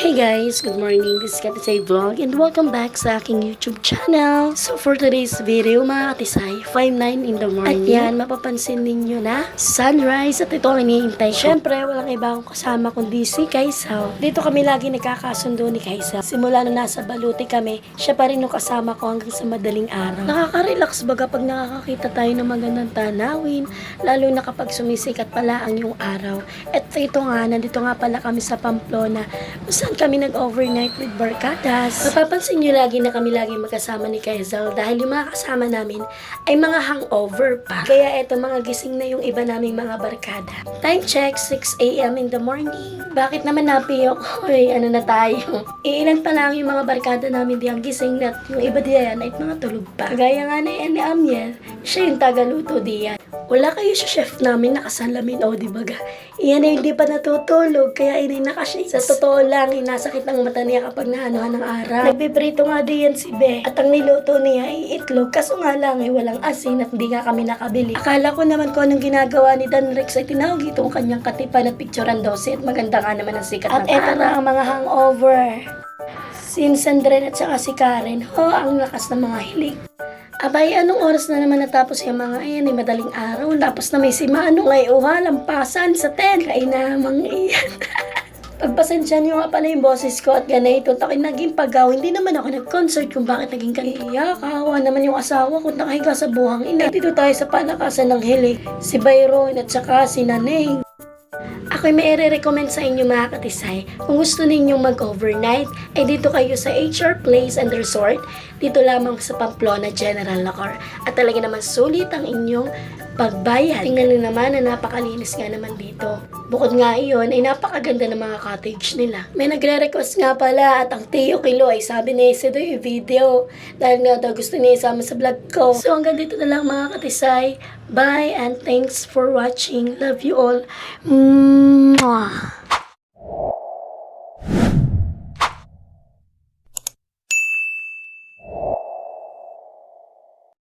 Hey guys, good morning. This is Katisay Vlog and welcome back sa aking YouTube channel. So for today's video mga katisay, 5:09 in the morning. At yan, mapapansin ninyo na sunrise at ito ang iniintay ko. Siyempre, walang iba akong kasama kundi si Kaisel. Dito kami lagi nagkakasundo ni Kaisel. Simula na nasa Baluti kami, siya pa rin yung kasama ko hanggang sa madaling araw. Nakaka-relax baga pag nakakakita tayo ng magandang tanawin, lalo na kapag sumisikat pala ang yung araw. At ito nga, nandito nga pala kami sa Pamplona. Saan kami nag-overnight with barkadas. Mapapansin nyo lagi na kami lagi magkasama ni Kaisel dahil yung mga kasama namin ay mga hangover pa. Kaya eto mga gising na yung iba naming mga barkada. Time check, 6 a.m. in the morning. Bakit naman napiyok? Hoy, ano na tayo? Iilan pa lang yung mga barkada namin diyang gising at yung iba diyan ay mga tulog pa. Gaya nga ni Amiel, siya yung tagaluto diyan. Wala kayo sa chef namin nakasalamin o di baga. Iyan ay hindi pa natutulog kaya inay nakashake. Sa totoo lang, inasakit ang mata niya kapag naanuhan ng araw. Nagpiprito nga diyan si Be at ang niluto niya ay itlog kaso nga lang ay walang asin at hindi nga kami nakabili. Akala ko naman kung anong ginagawa ni Dan Rex ay tinawag itong kanyang katipan at picturean daw siya at maganda nga naman ang sikat at ng eto na ang mga hangover. Si Sandren at saka si Karen, ang lakas ng mga hilig. Abay, anong oras na naman natapos yung mga ayan, madaling araw. Tapos na may si Mano ngay lampasan sa 10. Kaya namang iyan. Pagpasensya niyo nga pala yung boses ko at ganito. Takin naging pagaw. Hindi naman ako nag-concert kung bakit naging kaniya. Kahawa naman yung asawa ko nakahiga sa buhang ina. Dito tayo sa palakasan ng hilig. Si Byron at saka si Naneng. Ako'y may i-recommend sa inyo mga katisay. Kung gusto ninyong mag-overnight, ay dito kayo sa HR Place and Resort. Dito lamang sa Pamplona General Lacor. At talaga naman sulit ang inyong pagbayad. Tingnan nyo naman na napakalinis nga naman dito. Bukod nga iyon, ay napakaganda ng mga cottage nila. May nagre-request nga pala at ang Tio Kilo ay sabi ni Isido yung video. Dahil nga daw gusto niya isama sa vlog ko. So hanggang dito na lang mga katisay. Bye and thanks for watching. Love you all. Mwah.